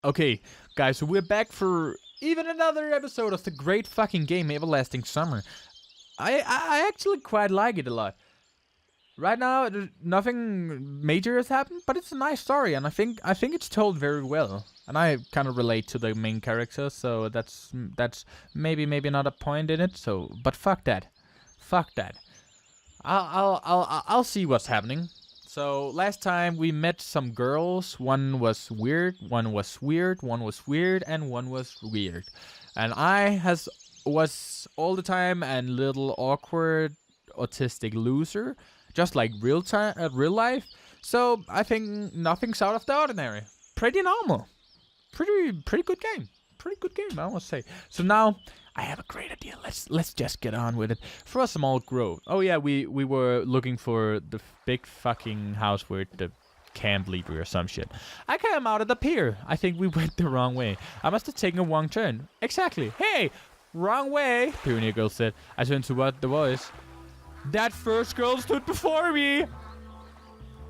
Okay, guys, so we're back for even another episode of the great fucking game Everlasting Summer. I actually quite like it a lot. Right now, nothing major has happened, but it's a nice story, and I think it's told very well. And I kind of relate to the main character, so that's maybe not a point in it. So, but fuck that. I'll see what's happening. So last time we met some girls. One was weird, one was weird, one was weird, and one was weird. And was all the time a little awkward, autistic loser, just like real life. So I think nothing's out of the ordinary. Pretty normal. Pretty good game. Pretty good game, I must say. So now I have a great idea. Let's just get on with it. For a small grove. Oh yeah, we were looking for the big fucking house with the camp leader or some shit. I came out of the pier. I think we went the wrong way. I must have taken a wrong turn. Exactly. Hey, wrong way, Pioneer Girl said. I turned to what the voice. That first girl stood before me.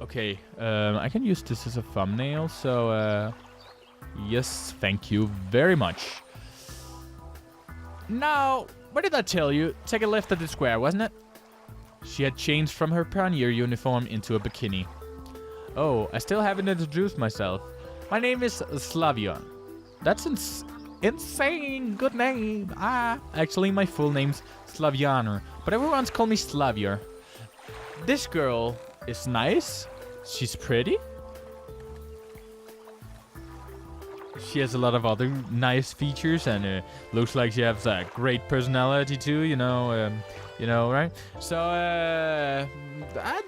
Okay, I can use this as a thumbnail, so yes, thank you very much. Now, what did I tell you? Take a left at the square, wasn't it? She had changed from her pioneer uniform into a bikini. Oh, I still haven't introduced myself. My name is Slavion. That's insane. Good name. Actually, my full name's Slavianer, but everyone's called me Slavier. This girl is nice. She's pretty. She has a lot of other nice features, and looks like she has a great personality too. You know, right? So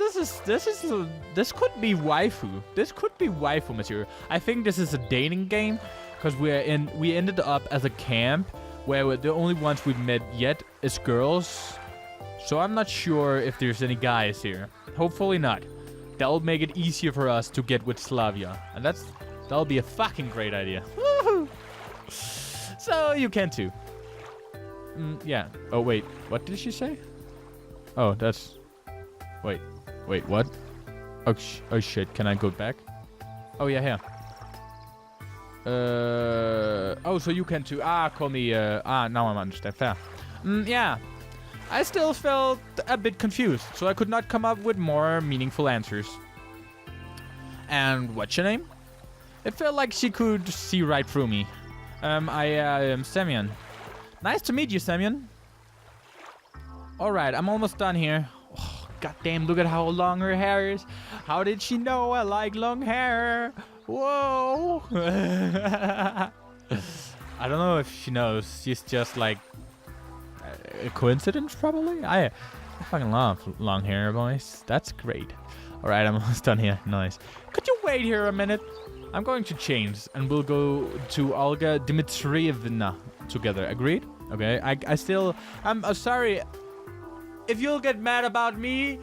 this could be waifu. This could be waifu material. I think this is a dating game because we ended up as a camp where the only ones we've met yet is girls. So I'm not sure if there's any guys here. Hopefully not. That'll make it easier for us to get with Slavia, and that'll be a fucking great idea. Woohoo! So you can too. Yeah. Oh wait, what did she say? Oh, that's. Wait, what? Oh shit! Can I go back? Oh yeah. Oh, so you can too. Call me. Now I understand. Fair. Yeah. I still felt a bit confused, so I could not come up with more meaningful answers. And what's your name? It felt like she could see right through me. I am Semyon. Nice to meet you, Semyon. Alright, I'm almost done here. Oh, goddamn, look at how long her hair is. How did she know I like long hair? Whoa. I don't know if she knows. She's just like a coincidence, probably. I fucking love long hair, boys. That's great. Alright, I'm almost done here. Nice. Could you wait here a minute? I'm going to change, and we'll go to Olga Dmitrievna together. Agreed? Okay. I'm sorry if you'll get mad about me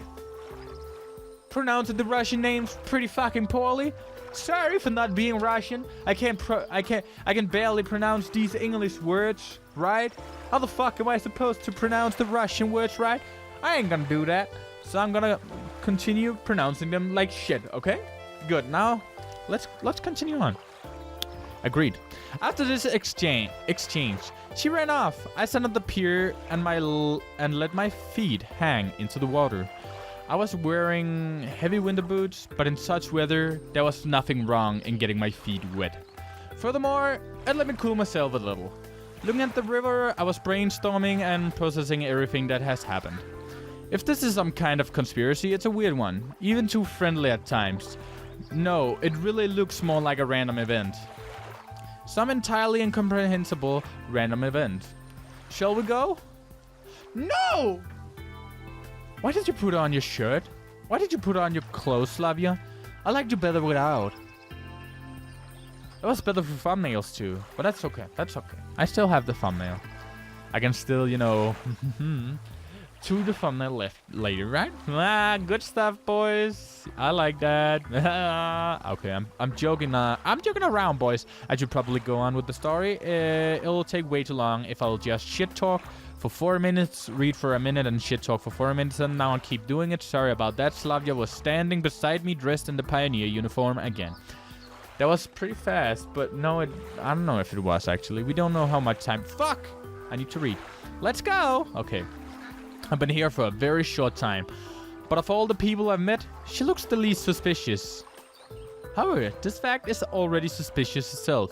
pronouncing the Russian names pretty fucking poorly. Sorry for not being Russian. I can barely pronounce these English words, right? How the fuck am I supposed to pronounce the Russian words right? I ain't gonna do that. So I'm gonna continue pronouncing them like shit, okay? Good. Now let's continue on. Agreed. After this exchange, she ran off. I sat on the pier and let my feet hang into the water. I was wearing heavy winter boots, but in such weather, there was nothing wrong in getting my feet wet. Furthermore, it let me cool myself a little. Looking at the river, I was brainstorming and processing everything that has happened. If this is some kind of conspiracy, it's a weird one, even too friendly at times. No, it really looks more like a random event. Some entirely incomprehensible random event. Shall we go? No! Why did you put on your shirt? Why did you put on your clothes, Slavia? I liked you better without. It was better for thumbnails too, but that's okay. That's okay. I still have the thumbnail. I can still, to the thumbnail left later, right? Good stuff, boys. I like that. Okay, I'm joking. I'm joking around, boys. I should probably go on with the story. It'll take way too long if I'll just shit talk for 4 minutes, read for a minute, and shit talk for 4 minutes, and now I'll keep doing it. Sorry about that. Slavia was standing beside me, dressed in the pioneer uniform again. That was pretty fast, but no, I don't know if it was actually. We don't know how much time. Fuck! I need to read. Let's go! Okay. I've been here for a very short time. But of all the people I've met, she looks the least suspicious. However, this fact is already suspicious itself.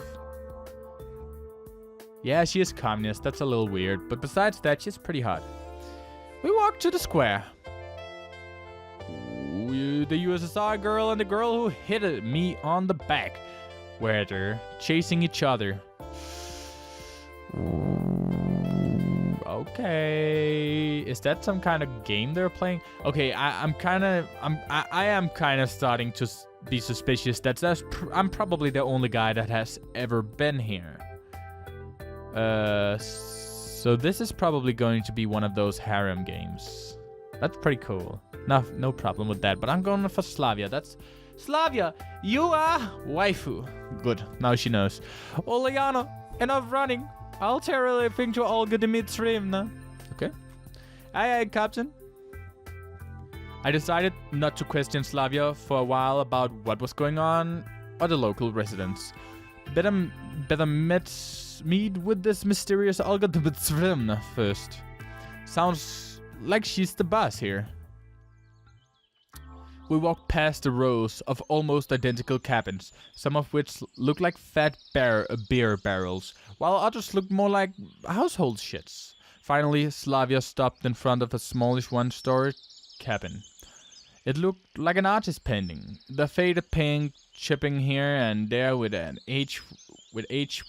Yeah, she is communist. That's a little weird. But besides that, she's pretty hot. We walk to the square. Ooh, the USSR girl and the girl who hit me on the back. Where they're chasing each other. Ooh, okay. Is that some kind of game they're playing? Okay, I am kind of starting to be suspicious. I'm probably the only guy that has ever been here. So this is probably going to be one of those harem games. That's pretty cool. No problem with that. But I'm going for Slavia. That's Slavia. You are waifu. Good. Now she knows. Uliana, enough running. I'll tell everything to Olga Dmitrievna. Okay. Aye, Captain. I decided not to question Slavia for a while about what was going on or the local residents. Better meet with this mysterious Olga Dmitrievna first. Sounds like she's the boss here. We walk past the rows of almost identical cabins, some of which look like fat beer barrels, while others look more like household shits. Finally, Slavia stopped in front of a smallish one-story cabin. It looked like an artist painting. The faded paint chipping here and there with age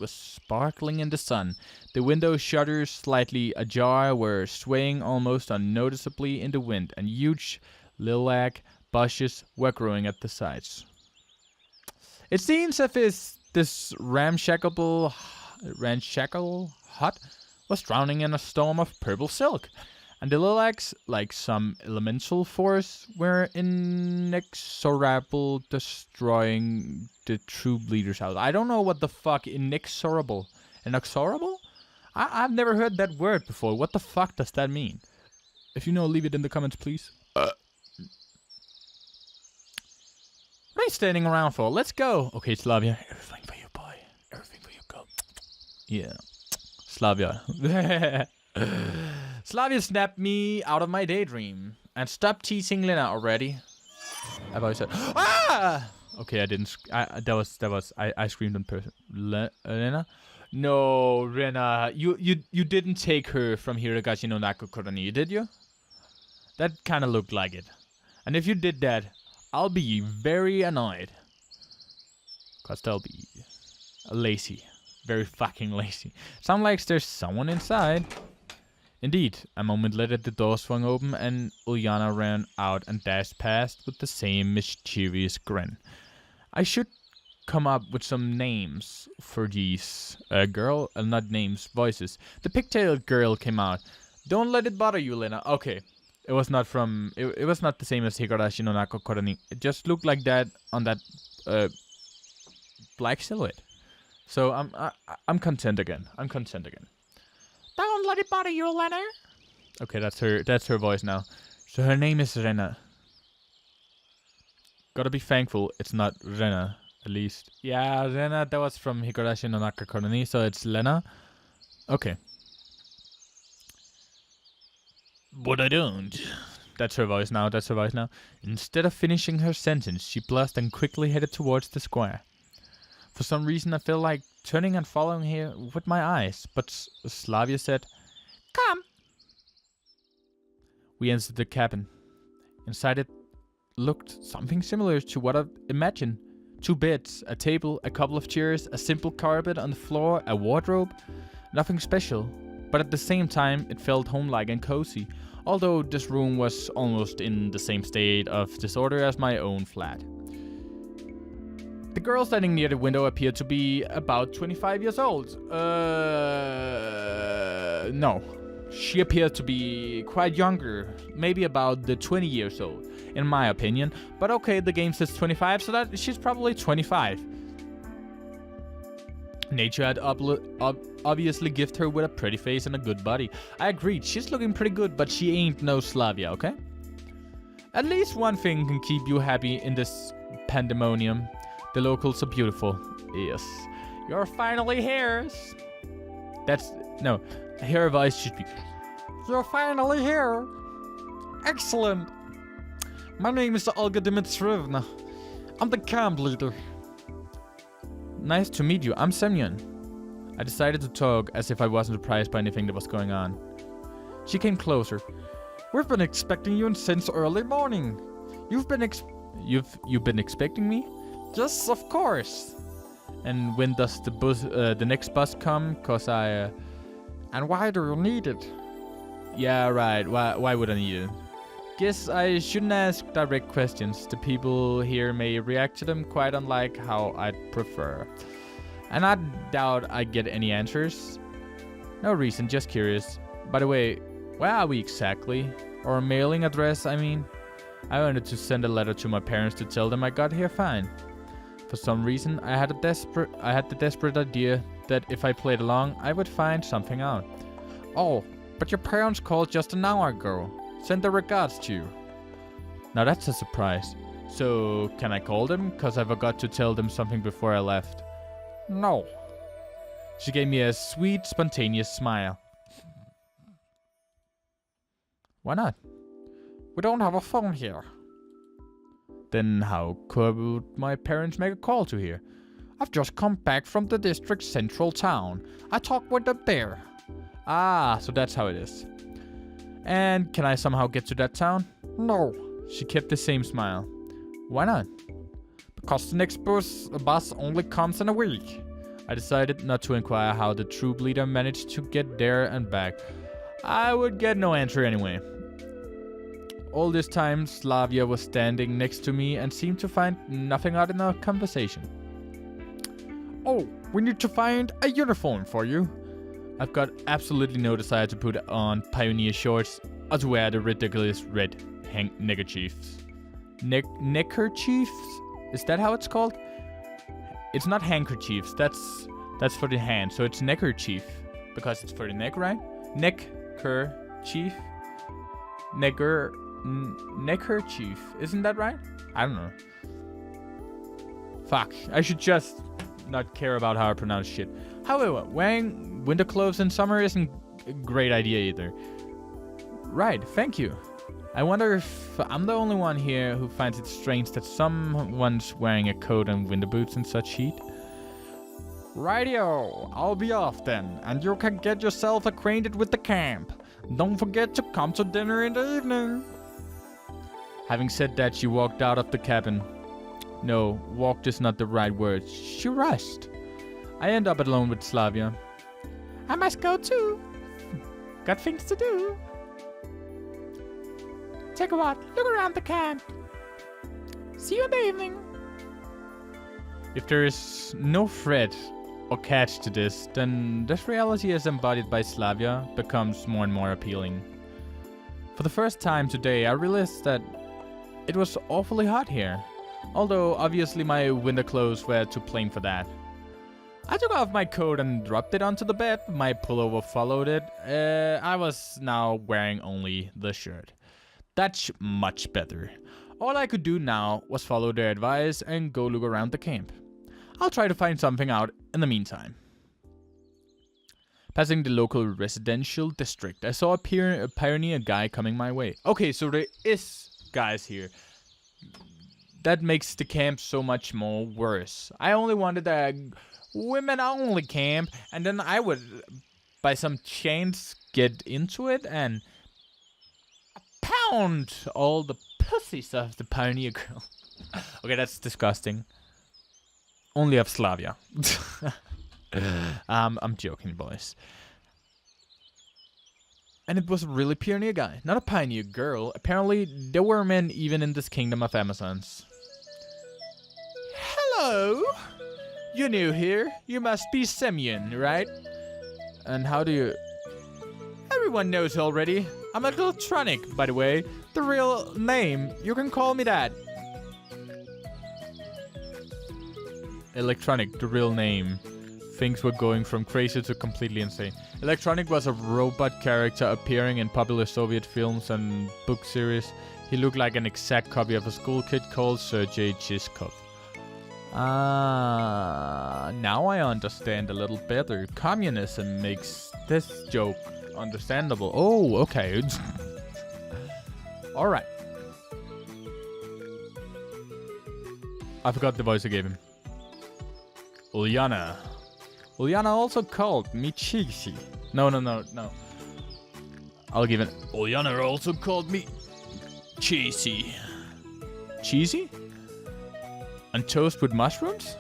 was sparkling in the sun. The window shutters slightly ajar were swaying almost unnoticeably in the wind, and huge lilac bushes were growing at the sides. It seems as if this ramshackle hut was drowning in a storm of purple silk, and the lilacs, like some elemental force, were inexorable, destroying the true bleeders out. I don't know what the fuck inexorable. Inexorable? I've never heard that word before. What the fuck does that mean? If you know, leave it in the comments, please. What are you standing around for? Let's go. Okay, Slavia. Everything for you, boy. Everything for you, go. Yeah. Slavia. Slavia snapped me out of my daydream. And stop teasing Lena already. I've always said, ah! Okay, I didn't. I screamed in person. Lena? No, Rena. You didn't take her from Hirogashi no Nako Koroni, did you? That kind of looked like it. And if you did that, I'll be very annoyed. Cause they'll be lazy. Very fucking lazy. Sounds like there's someone inside. Indeed, a moment later the door swung open and Uliana ran out and dashed past with the same mischievous grin. I should come up with some names for these not names, voices. The pigtailed girl came out. Don't let it bother you, Lena. Okay. It was not from. It was not the same as Higurashi no Nako Koroni. It just looked like that on that black silhouette. So I'm content again. Don't let it bother you, Lena. Okay, that's her voice now. So her name is Rena. Gotta be thankful it's not Rena, at least. Yeah, Rena, that was from Higurashi no Naka Koroni, so it's Lena. Okay. But I don't. That's her voice now. Instead of finishing her sentence, she blushed and quickly headed towards the square. For some reason, I feel like turning and following her with my eyes, but Slavia said, "Come." We entered the cabin. Inside it looked something similar to what I imagined. 2 beds, a table, a couple of chairs, a simple carpet on the floor, a wardrobe. Nothing special. But at the same time, it felt homelike and cozy, although this room was almost in the same state of disorder as my own flat. The girl standing near the window appeared to be about 25 years old. No. She appeared to be quite younger, maybe about the 20 years old, in my opinion. But okay, the game says 25, so that she's probably 25. Nature had obviously gifted her with a pretty face and a good body. I agreed, she's looking pretty good, but she ain't no Slavia, okay? At least one thing can keep you happy in this pandemonium. The locals are beautiful. Yes. You're finally here. No. Her voice should be... You're finally here. Excellent. My name is Olga Dimitrievna. I'm the camp leader. Nice to meet you. I'm Semyon. I decided to talk as if I wasn't surprised by anything that was going on. She came closer. We've been expecting you since early morning. You've been expecting me? Yes, of course. And when does the next bus come? Cause and why do you need it? Yeah, right. Why would I need it? Guess I shouldn't ask direct questions. The people here may react to them quite unlike how I'd prefer. And I doubt I get any answers. No reason, just curious. By the way, where are we exactly? Or a mailing address, I mean? I wanted to send a letter to my parents to tell them I got here fine. For some reason, I had the desperate idea that if I played along, I would find something out. Oh, but your parents called just an hour ago. Send their regards to you. Now that's a surprise. So, can I call them? Cause I forgot to tell them something before I left. No. She gave me a sweet, spontaneous smile. Why not? We don't have a phone here. Then how could my parents make a call to here? I've just come back from the district's central town. I talked with them there. Ah, so that's how it is. And can I somehow get to that town? No. She kept the same smile. Why not? Because the next bus only comes in a week. I decided not to inquire how the troop leader managed to get there and back. I would get no answer anyway. All this time, Slavia was standing next to me and seemed to find nothing out in our conversation. Oh, we need to find a uniform for you. I've got absolutely no desire to put on pioneer shorts or to wear the ridiculous red neckerchiefs. Neckerchiefs? Is that how it's called? It's not handkerchiefs. That's for the hand. So it's neckerchief because it's for the neck, right? Neckerchief. Neckerchief. Isn't that right? I don't know. Fuck. I should just not care about how I pronounce shit. However, wearing winter clothes in summer isn't a great idea either. Right, thank you. I wonder if I'm the only one here who finds it strange that someone's wearing a coat and winter boots in such heat. Rightio, I'll be off then, and you can get yourself acquainted with the camp. Don't forget to come to dinner in the evening. Having said that, she walked out of the cabin. No, walked is not the right word. She rushed. I end up alone with Slavia. I must go too. Got things to do. Take a walk. Look around the camp. See you in the evening. If there is no threat or catch to this, then this reality as embodied by Slavia becomes more and more appealing. For the first time today, I realized that it was awfully hot here. Although, obviously my winter clothes were too plain for that. I took off my coat and dropped it onto the bed. My pullover followed it. I was now wearing only the shirt. That's much better. All I could do now was follow their advice and go look around the camp. I'll try to find something out in the meantime. Passing the local residential district, I saw a pioneer guy coming my way. Okay, so there is guys here. That makes the camp so much more worse. I only wanted a women-only camp, and then I would, by some chance, get into it and pound all the pussies of the pioneer girl. Okay, that's disgusting. Only of Slavia. I'm joking, boys. And it was a really pioneer guy, not a pioneer girl. Apparently, there were men even in this kingdom of Amazons. Hello! You're new here. You must be Semyon, right? And how do you... Everyone knows already. I'm electronic, by the way. The real name. You can call me that. Electronic, the real name. Things were going from crazy to completely insane. Electronic was a robot character appearing in popular Soviet films and book series. He looked like an exact copy of a school kid called Sergei Chizkov. Now I understand a little better. Communism makes this joke understandable. Oh, okay. Alright. I forgot the voice I gave him. Ulyana. Ulyana also called me Cheesy. No. I'll give it. Ulyana also called me Cheesy. Cheesy? And toast with mushrooms?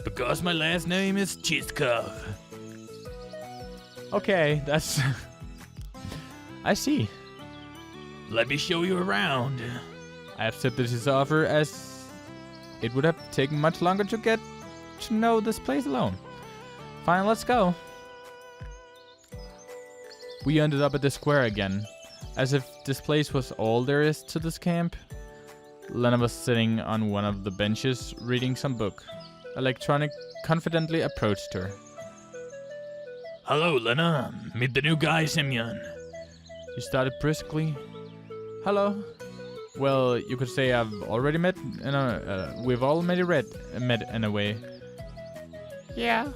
Because my last name is Cheeskov. Okay, that's... I see. Let me show you around. I accepted his offer as it would have taken much longer to get to know this place alone. Fine, let's go. We ended up at the square again, as if this place was all there is to this camp. Lena was sitting on one of the benches, reading some book. Electronic confidently approached her. Hello, Lena. Meet the new guy, Semyon. He started briskly. Hello. Well, you could say I've already met. We've already met in a way. Yeah.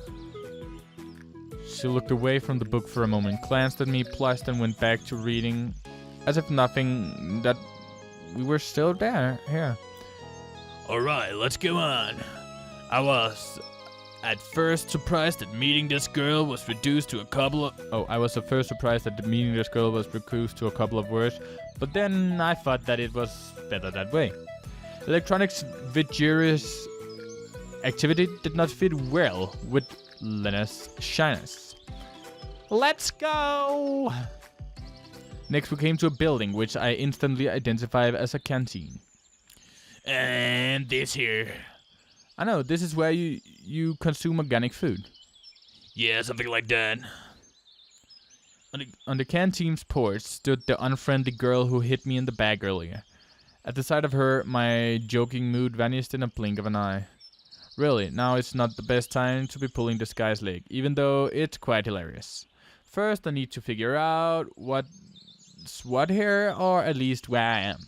She looked away from the book for a moment, glanced at me, blushed, and went back to reading, as if nothing that we were still there. Here. All right, let's go on. I was at first surprised that meeting this girl was reduced to a couple of... I was at first surprised that the meeting this girl was reduced to a couple of words, but then I thought that it was better that way. Electronics' vigorous activity did not fit well with Lena's shyness. Let's go! Next we came to a building which I instantly identified as a canteen. And this here. I know, this is where you consume organic food. Yeah, something like that. On the canteen's porch stood the unfriendly girl who hit me in the back earlier. At the sight of her, my joking mood vanished in a blink of an eye. Really, now it's not the best time to be pulling this guy's leg, even though it's quite hilarious. First, I need to figure out what's what here, or at least where I am.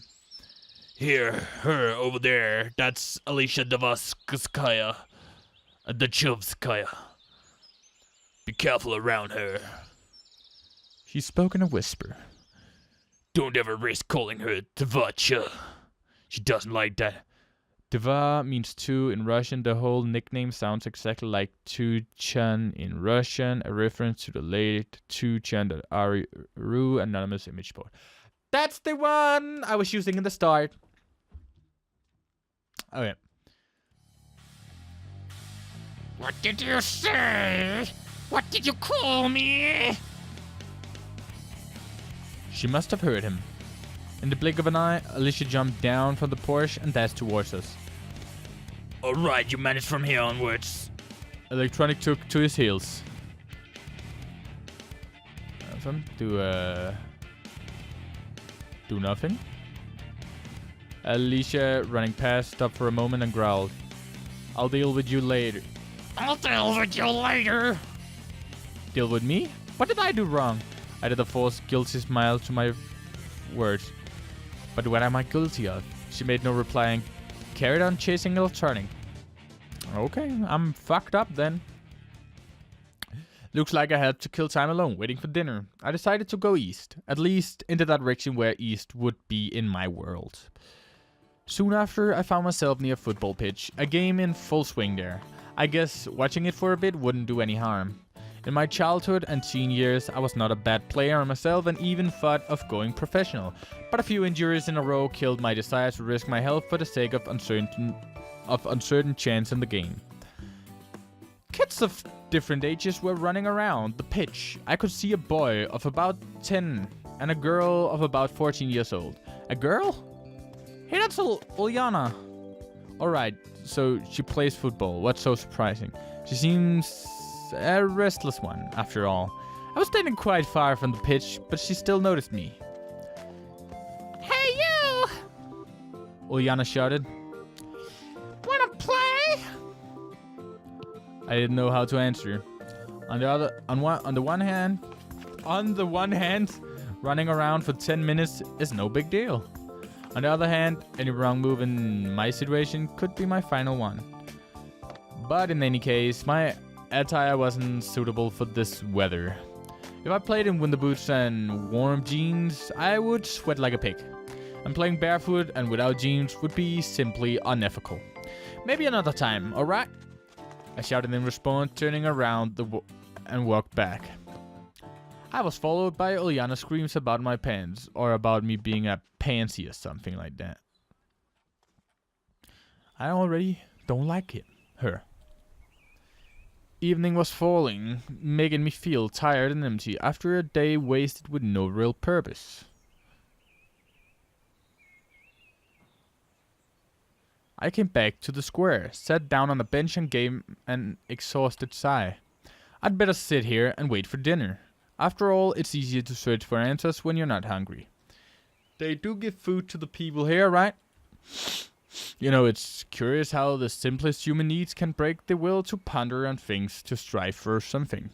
Here, her over there, that's Alicia Davaskaya, Dachovskaya. Be careful around her. She spoke in a whisper. Don't ever risk calling her Dvacha. She doesn't like that. Dva means two in Russian. The whole nickname sounds exactly like Tuchan in Russian, a reference to the late Tuchan.ru anonymous image board. That's the one I was using in the start. Okay. What did you say? What did you call me? She must have heard him. In the blink of an eye, Alicia jumped down from the porch and dashed towards us. Alright, you managed from here onwards. Electronic took to his heels. Nothing. Do nothing. Alicia, running past, stopped for a moment and growled. I'll deal with you later. I'll deal with you later. Deal with me? What did I do wrong? I did a false, guilty smile to my words. But what am I guilty of? She made no reply and carried on chasing Electronic. Okay, I'm fucked up then. Looks like I had to kill time alone, waiting for dinner. I decided to go east, at least in the direction where east would be in my world. Soon after, I found myself near a football pitch, a game in full swing there. I guess watching it for a bit wouldn't do any harm. In my childhood and teen years, I was not a bad player myself and even thought of going professional. But a few injuries in a row killed my desire to risk my health for the sake of uncertain chance in the game. Kids of different ages were running around the pitch. I could see a boy of about 10 and a girl of about 14 years old. A girl? Hey, that's Ulyana. Alright, so she plays football. What's so surprising? She seems a restless one, after all. I was standing quite far from the pitch, but she still noticed me. Hey, you! Ulyana shouted. Wanna play? I didn't know how to answer. On the one hand, running around for 10 minutes is no big deal. On the other hand, any wrong move in my situation could be my final one. But in any case, my attire wasn't suitable for this weather. If I played in winter boots and warm jeans, I would sweat like a pig. And playing barefoot and without jeans would be simply unethical. Maybe another time, alright? I shouted in response, turning around and walked back. I was followed by Uliana's screams about my pants, or about me being a pansy or something like that. I already don't like her. Evening was falling, making me feel tired and empty after a day wasted with no real purpose. I came back to the square, sat down on a bench and gave an exhausted sigh. I'd better sit here and wait for dinner. After all, it's easier to search for answers when you're not hungry. They do give food to the people here, right? You know, it's curious how the simplest human needs can break the will to ponder on things, to strive for something.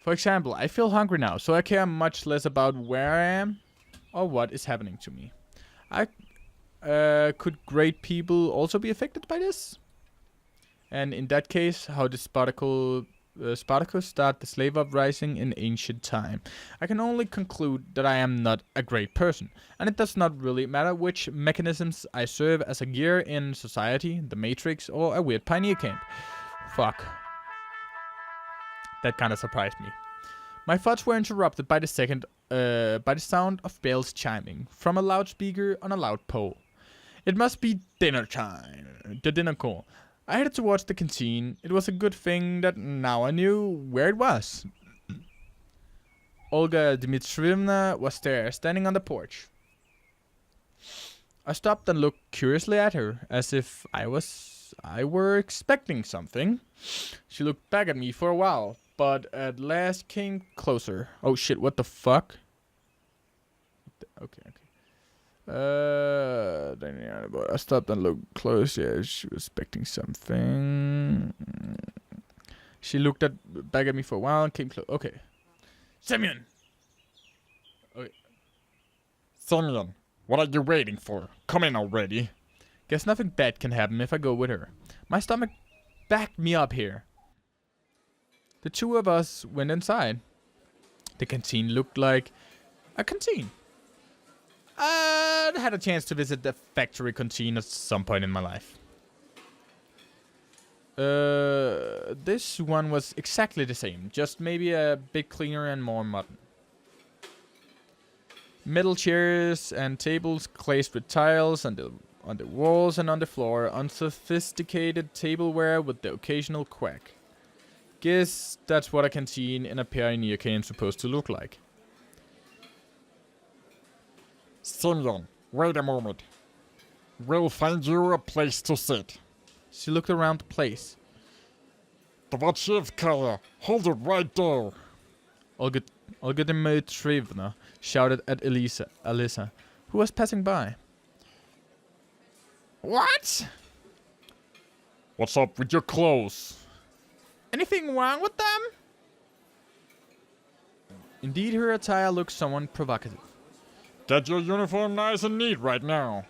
For example, I feel hungry now, so I care much less about where I am or what is happening to me. Could great people also be affected by this? And in that case, how did Spartacus start the slave uprising in ancient time? I can only conclude that I am not a great person, and it does not really matter which mechanisms I serve as a gear in society, the Matrix, or a weird pioneer camp. Fuck. That kinda surprised me. My thoughts were interrupted by the sound of bells chiming from a loudspeaker on a loud pole. It must be dinner time. The dinner call. I headed towards the canteen. It was a good thing that now I knew where it was. Olga Dmitrievna was there, standing on the porch. I stopped and looked curiously at her, as if I were expecting something. She looked back at me for a while, but at last came closer. Oh shit, what the fuck? Okay. I stopped and looked close. Yeah, she was expecting something. She looked back at me for a while and came close. Okay. Semyon! Okay. Semyon, what are you waiting for? Come in already. Guess nothing bad can happen if I go with her. My stomach backed me up here. The two of us went inside. The canteen looked like a canteen. I had a chance to visit the factory canteen at some point in my life. This one was exactly the same, just maybe a bit cleaner and more modern. Metal chairs and tables glazed with tiles on the walls and on the floor, unsophisticated tableware with the occasional quack. Guess that's what a canteen in a pioneer camp supposed to look like. Semyon, wait a moment. We'll find you a place to sit. She looked around the place. Dvochevskaya, hold it right there. Olga Dmitrievna shouted at Alyssa, who was passing by. What? What's up with your clothes? Anything wrong with them? Indeed, her attire looked somewhat provocative. Get your uniform nice and neat right now.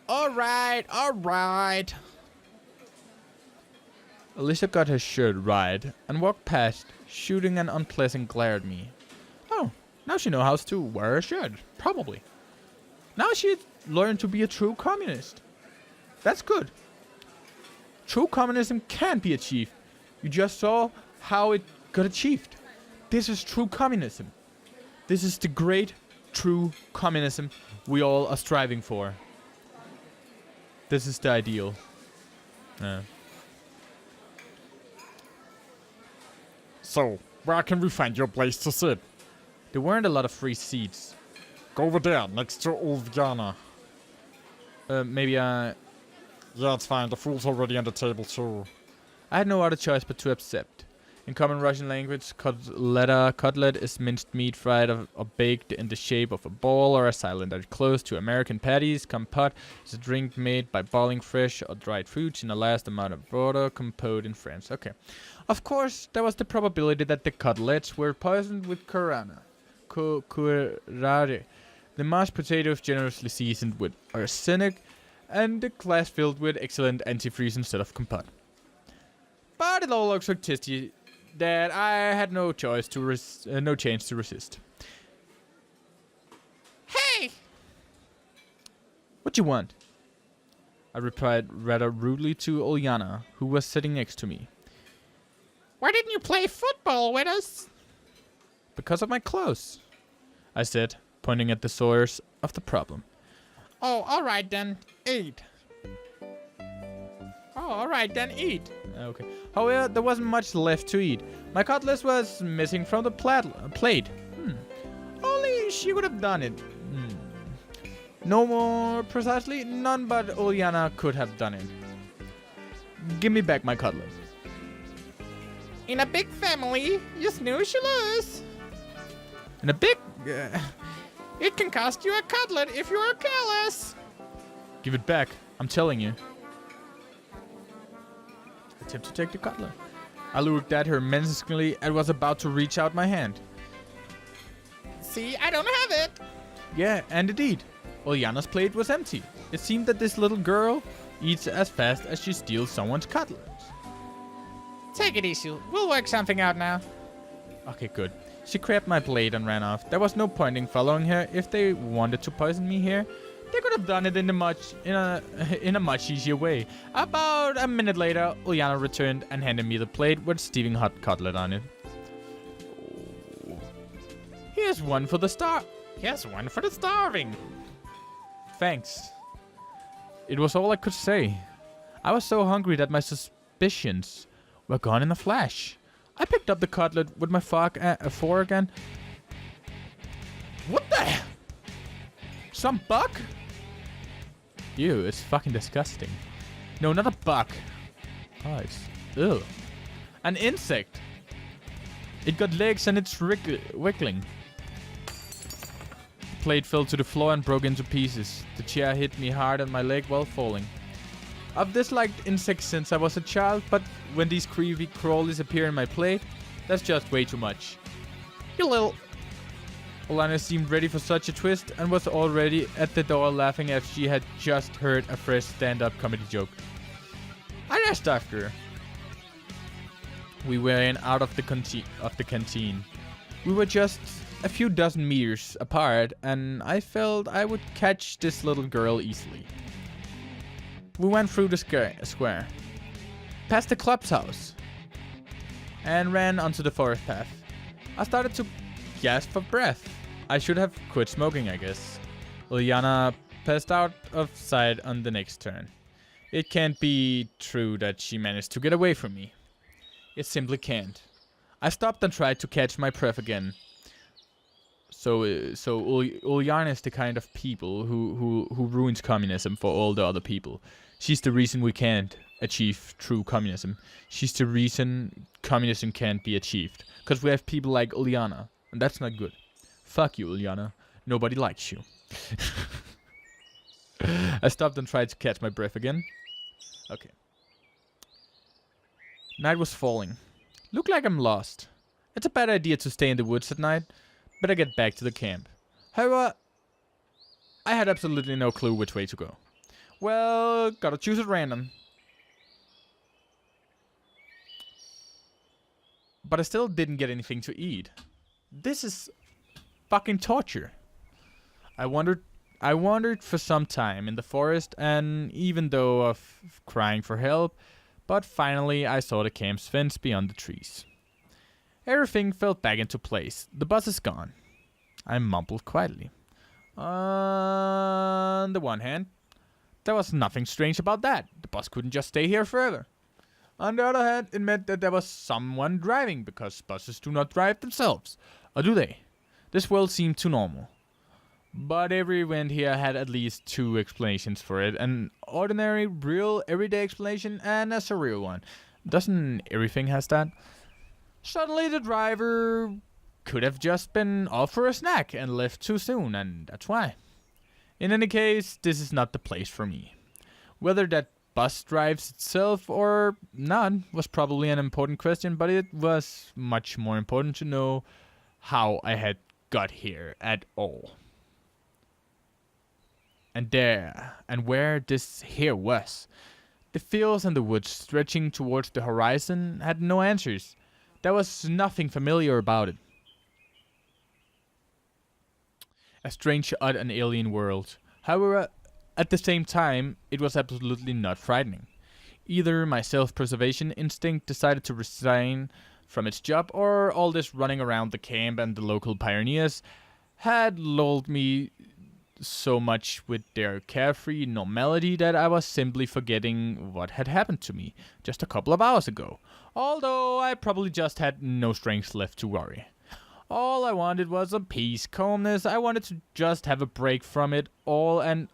Alright. Alyssa got her shirt right and walked past, shooting an unpleasant glare at me. Oh, now she knows how to wear a shirt. Probably. Now she'd learned to be a true communist. That's good. True communism can be achieved. You just saw how it got achieved. This is true communism. This is the great true communism we all are striving for. This is the ideal. So, where can we find your place to sit? There weren't a lot of free seats. Go over there, next to Ulviana. Maybe Yeah, it's fine. The food's already on the table too. I had no other choice but to accept. In common Russian language, cutlet is minced meat fried or baked in the shape of a ball or a cylinder. Close to American patties, compote is a drink made by boiling fresh or dried fruits in a large amount of water. Compote in French. Okay. Of course, there was the probability that the cutlets were poisoned with curare. The mashed potatoes generously seasoned with arsenic, and the glass filled with excellent antifreeze instead of compote. But it all looked so tasty that I had no choice to no chance to resist. Hey! What you want? I replied rather rudely to Uliana, who was sitting next to me. Why didn't you play football with us? Because of my clothes, I said, pointing at the source of the problem. Oh, alright then. Eat. Oh, alright then. Eat. Okay. However, there wasn't much left to eat. My cutlass was missing from the plate. Only she would have done it. No more precisely, none but Uliana could have done it. Give me back my cutlass. In a big family, you snooze, you lose. In a big... It can cost you a cutlet if you are careless. Give it back, I'm telling you. Attempt to take the cutlet. I looked at her menacingly and was about to reach out my hand. See, I don't have it. Yeah, and indeed. Uliana's plate was empty. It seemed that this little girl eats as fast as she steals someone's cutlets. Take it easy. We'll work something out now. Okay, good. She grabbed my blade and ran off. There was no point in following her. If they wanted to poison me here, they could have done it in a much easier way. About a minute later, Uliana returned and handed me the plate with steaming hot cutlet on it. Oh. Here's one for the starving. Thanks. It was all I could say. I was so hungry that my suspicions were gone in a flash. I picked up the cutlet with my fork and... What the? Some bug? Ew, it's fucking disgusting. No, not a bug. Oh, it's... Ew. An insect. It got legs and it's wiggling. The plate fell to the floor and broke into pieces. The chair hit me hard on my leg while falling. I've disliked insects since I was a child, but when these creepy crawlies appear in my plate, that's just way too much. You little... Uliana seemed ready for such a twist and was already at the door laughing as she had just heard a fresh stand-up comedy joke. I rushed after her. We were in out of the canteen. We were just a few dozen meters apart, and I felt I would catch this little girl easily. We went through the square, past the club's house, and ran onto the forest path. I started to gasp for breath. I should have quit smoking, I guess. Uliana passed out of sight on the next turn. It can't be true that she managed to get away from me. It simply can't. I stopped and tried to catch my breath again. So Uliana is the kind of people who ruins communism for all the other people. She's the reason we can't achieve true communism. She's the reason communism can't be achieved. Because we have people like Uliana, and that's not good. Fuck you, Uliana. Nobody likes you. I stopped and tried to catch my breath again. Okay. Night was falling. Looked like I'm lost. It's a bad idea to stay in the woods at night. Better get back to the camp. However, I had absolutely no clue which way to go. Well, gotta choose at random. But I still didn't get anything to eat. This is fucking torture. I wandered for some time in the forest, and even though of crying for help, but finally I saw the camp's fence beyond the trees. Everything fell back into place. The bus is gone. I mumbled quietly. On the one hand, there was nothing strange about that. The bus couldn't just stay here forever. On the other hand, it meant that there was someone driving, because buses do not drive themselves. Or do they? This world seemed too normal. But every event here had at least two explanations for it. An ordinary, real, everyday explanation and a surreal one. Doesn't everything has that? Suddenly the driver could have just been off for a snack and left too soon, and that's why. In any case, this is not the place for me. Whether that bus drives itself or not was probably an important question, but it was much more important to know how I had got here at all. And where this here was. The fields and the woods stretching towards the horizon had no answers. There was nothing familiar about it. A strange, odd, and alien world. However, at the same time, it was absolutely not frightening. Either my self-preservation instinct decided to resign from its job, or all this running around the camp and the local pioneers had lulled me so much with their carefree normality that I was simply forgetting what had happened to me just a couple of hours ago. Although I probably just had no strength left to worry. All I wanted was a peace, calmness. I wanted to just have a break from it all, and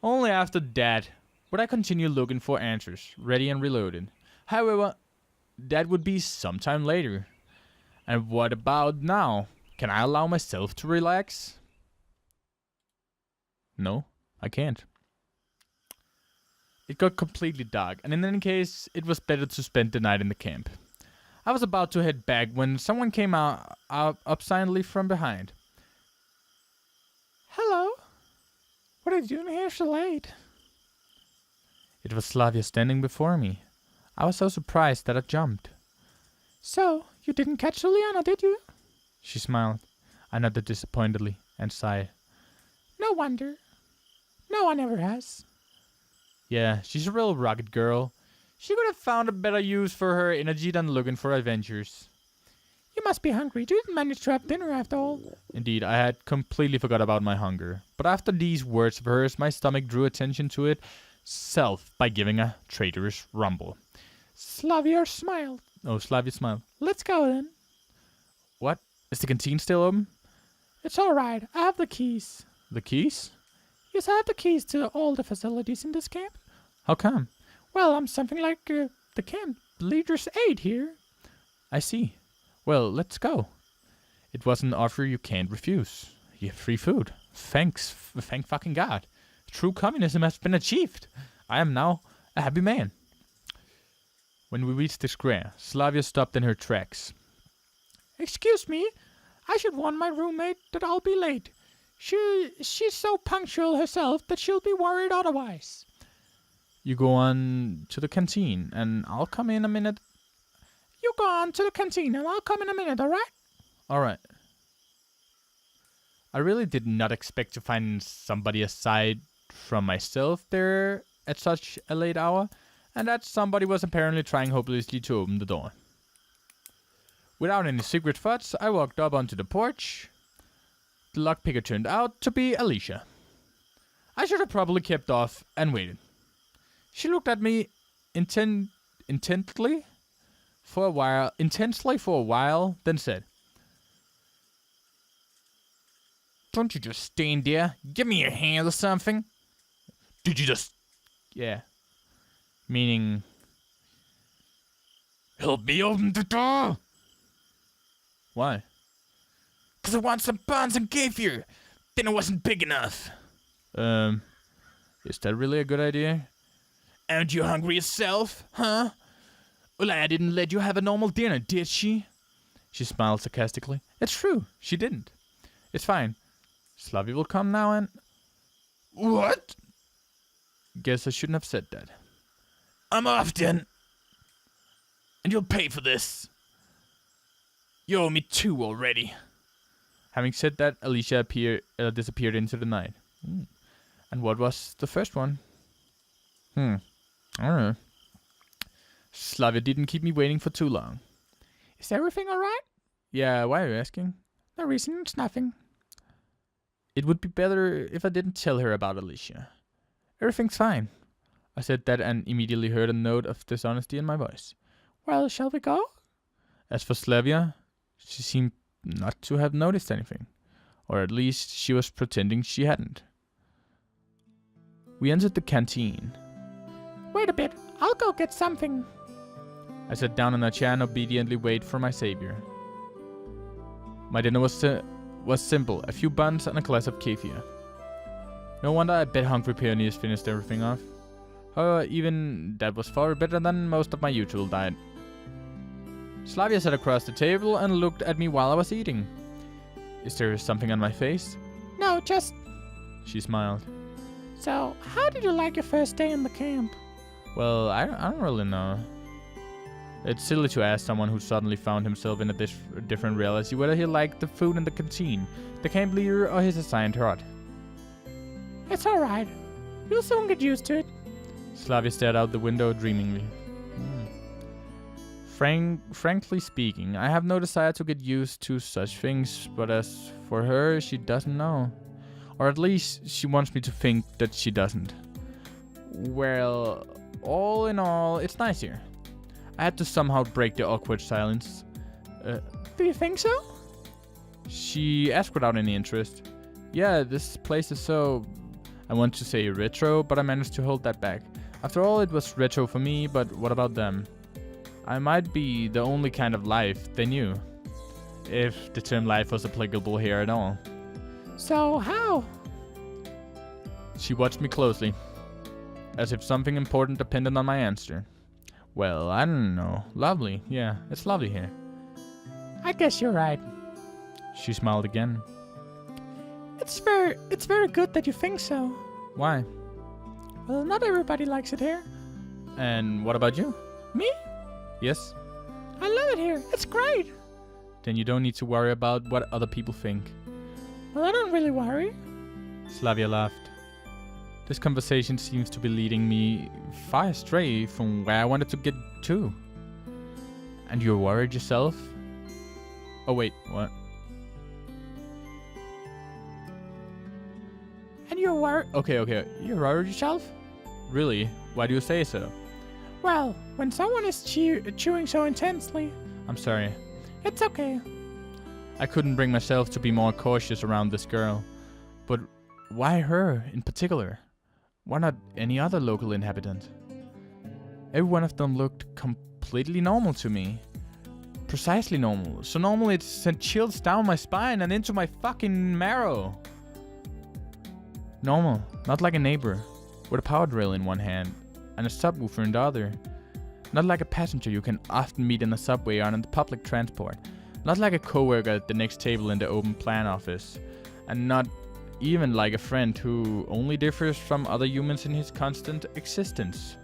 only after that would I continue looking for answers, ready and reloaded. However, that would be sometime later. And what about now? Can I allow myself to relax? No, I can't. It got completely dark, and in any case, it was better to spend the night in the camp. I was about to head back when someone came out up silently from behind. Hello? What are you doing here so late? It was Slavia standing before me. I was so surprised that I jumped. So, you didn't catch Juliana, did you? She smiled. I nodded disappointedly and sighed. No wonder. No one ever has. Yeah, she's a real rugged girl. She could have found a better use for her energy than looking for adventures. You must be hungry. You didn't manage to have dinner after all. Indeed, I had completely forgot about my hunger. But after these words of hers, my stomach drew attention to itself by giving a traitorous rumble. Slavia smiled. Oh, Slavia smiled. Let's go then. What? Is the canteen still open? It's alright. I have the keys. The keys? Yes, I have the keys to all the facilities in this camp. How come? Well, I'm something like the camp leader's aide here. I see. Well, let's go. It was an offer you can't refuse. You have free food. Thanks. Thank fucking God. True communism has been achieved. I am now a happy man. When we reached the square, Slavia stopped in her tracks. Excuse me. I should warn my roommate that I'll be late. She's so punctual herself that she'll be worried otherwise. You go on to the canteen, and I'll come in a minute. You go on to the canteen, and I'll come in a minute, alright? Alright. I really did not expect to find somebody aside from myself there at such a late hour, and that somebody was apparently trying hopelessly to open the door. Without any secret thoughts, I walked up onto the porch. The lockpicker turned out to be Alicia. I should have probably kept off and waited. She looked at me intensely for a while, then said, "Don't you just stand there? Give me your hand or something." Did you just... Yeah. Meaning... Help me open the door! Why? 'Cause I want some buns and kefir. Dinner wasn't big enough. Is that really a good idea? Aren't you hungry yourself, huh? Ulaya didn't let you have a normal dinner, did she? She smiled sarcastically. It's true, she didn't. It's fine. Slavia will come now and... What? Guess I shouldn't have said that. I'm off then. And you'll pay for this. You owe me 2 already. Having said that, Alicia disappeared into the night. And what was the first one? I don't know. Slavia didn't keep me waiting for too long. Is everything alright? Yeah, why are you asking? No reason, it's nothing. It would be better if I didn't tell her about Alicia. Everything's fine. I said that and immediately heard a note of dishonesty in my voice. Well, shall we go? As for Slavia, she seemed not to have noticed anything. Or at least she was pretending she hadn't. We entered the canteen. Wait a bit, I'll go get something. I sat down on a chair and obediently waited for my savior. My dinner was simple, a few buns and a glass of kefir. No wonder I bet hungry pioneers finished everything off. However, even that was far better than most of my usual diet. Slavia sat across the table and looked at me while I was eating. Is there something on my face? No, just... She smiled. So, how did you like your first day in the camp? Well, I don't really know. It's silly to ask someone who suddenly found himself in a different reality whether he liked the food in the canteen, the camp leader, or his assigned hut. It's alright. You'll soon get used to it. Slavia stared out the window dreamingly. Frankly speaking, I have no desire to get used to such things, but as for her, she doesn't know. Or at least, she wants me to think that she doesn't. Well, all in all, it's nice here. I had to somehow break the awkward silence. Do you think so? She asked without any interest. Yeah, this place is so... I want to say retro, but I managed to hold that back. After all, it was retro for me, but what about them? I might be the only kind of life they knew. If the term life was applicable here at all. So, how? She watched me closely, as if something important depended on my answer. Well, I don't know. Lovely. Yeah, it's lovely here. I guess you're right. She smiled again. It's very good that you think so. Why? Well, not everybody likes it here. And what about you? Me? Yes? I love it here. It's great. Then you don't need to worry about what other people think. Well, I don't really worry. Slavia laughed. This conversation seems to be leading me far astray from where I wanted to get to. And you're worried yourself? Oh wait, what? And you're worried? Okay. You're worried yourself? Really? Why do you say so? Well, when someone is chewing so intensely... I'm sorry. It's okay. I couldn't bring myself to be more cautious around this girl. But why her in particular? Why not any other local inhabitant? Every one of them looked completely normal to me. Precisely normal. So normal it sent chills down my spine and into my fucking marrow. Normal. Not like a neighbor. With a power drill in one hand and a subwoofer in the other. Not like a passenger you can often meet in a subway or on the public transport. Not like a coworker at the next table in the open plan office. And not even like a friend who only differs from other humans in his constant existence.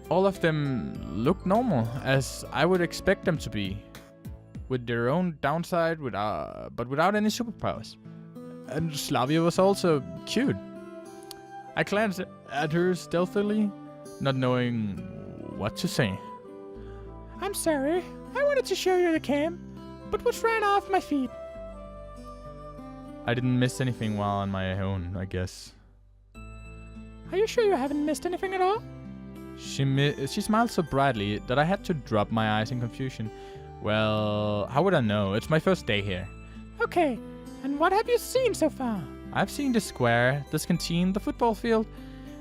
All of them look normal, as I would expect them to be. With their own downside, but without any superpowers. And Slavia was also cute. I glanced at her stealthily, not knowing what to say. I'm sorry. I wanted to show you the camp, but was ran off my feet. I didn't miss anything while on my own, I guess. Are you sure you haven't missed anything at all? She smiled so brightly that I had to drop my eyes in confusion. Well, how would I know? It's my first day here. Okay, and what have you seen so far? I've seen the square, this canteen, the football field.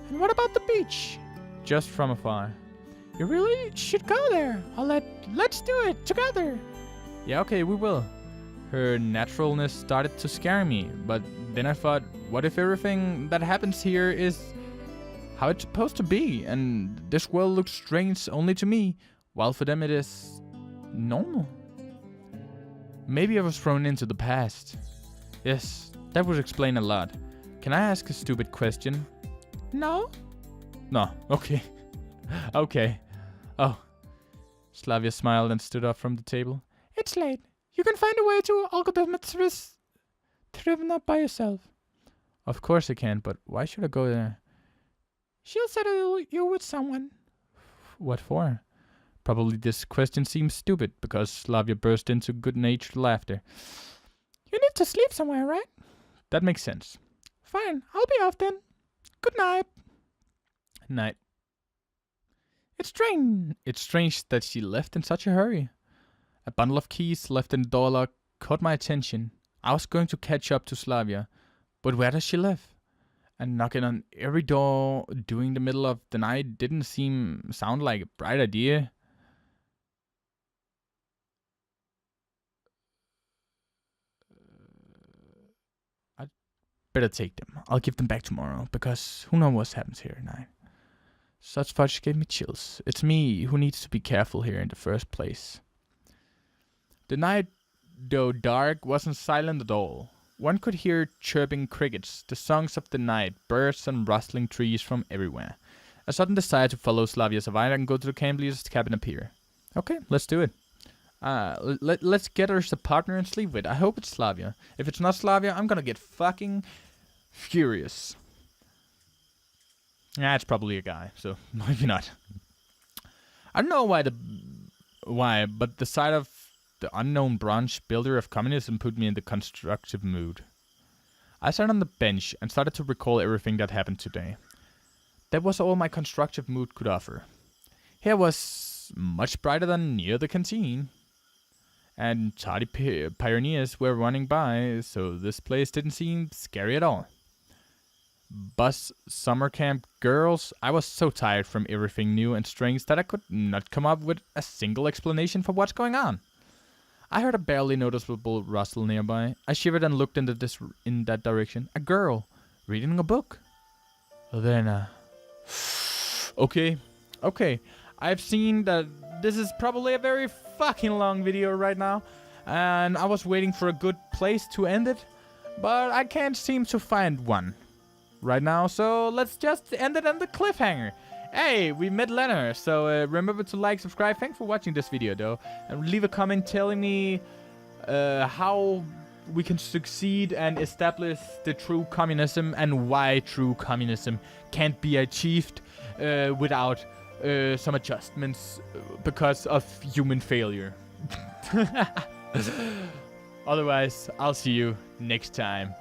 And what about the beach? Just from afar. You really should go there. Let's do it together. Yeah, okay, we will. Her naturalness started to scare me, but then I thought, what if everything that happens here is how it's supposed to be, and this world looks strange only to me, while for them it is normal? Maybe I was thrown into the past. Yes, that would explain a lot. Can I ask a stupid question? No? No, okay. Okay. Oh. Slavia smiled and stood up from the table. It's late. You can find a way to Algodometris Trivna by yourself. Of course I can, but why should I go there? She'll settle you with someone. What for? Probably this question seems stupid, because Slavia burst into good-natured laughter. You need to sleep somewhere, right? That makes sense. Fine, I'll be off then. Good night. Night. It's strange that she left in such a hurry. A bundle of keys left in the door lock caught my attention. I was going to catch up to Slavia, but where does she live? And knocking on every door during the middle of the night didn't sound like a bright idea. I'd better take them. I'll give them back tomorrow, because who knows what happens here at night. Such fudge gave me chills. It's me who needs to be careful here in the first place. The night, though dark, wasn't silent at all. One could hear chirping crickets, the songs of the night, birds and rustling trees from everywhere. A sudden desire to follow Slavia survived and go to the camp leader's cabin appear. Okay, let's do it. Let's get her as a partner and sleep with. I hope it's Slavia. If it's not Slavia, I'm gonna get fucking furious. Yeah, it's probably a guy, so maybe not. I don't know why, but the sight of the unknown branch builder of communism put me in the constructive mood. I sat on the bench and started to recall everything that happened today. That was all my constructive mood could offer. Here was much brighter than near the canteen. And tardy pioneers were running by, so this place didn't seem scary at all. Bus, summer camp, girls, I was so tired from everything new and strange that I could not come up with a single explanation for what's going on. I heard a barely noticeable rustle nearby. I shivered and looked in that direction. A girl, reading a book. Then, Okay. I've seen that this is probably a very fucking long video right now. And I was waiting for a good place to end it. But I can't seem to find one right now. So let's just end it on the cliffhanger. Hey, we met Leonard. So remember to like, subscribe. Thanks for watching this video though. And leave a comment telling me how we can succeed and establish the true communism and why true communism can't be achieved without some adjustments because of human failure. Otherwise, I'll see you next time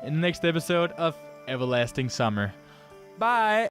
in the next episode of Everlasting Summer. Bye!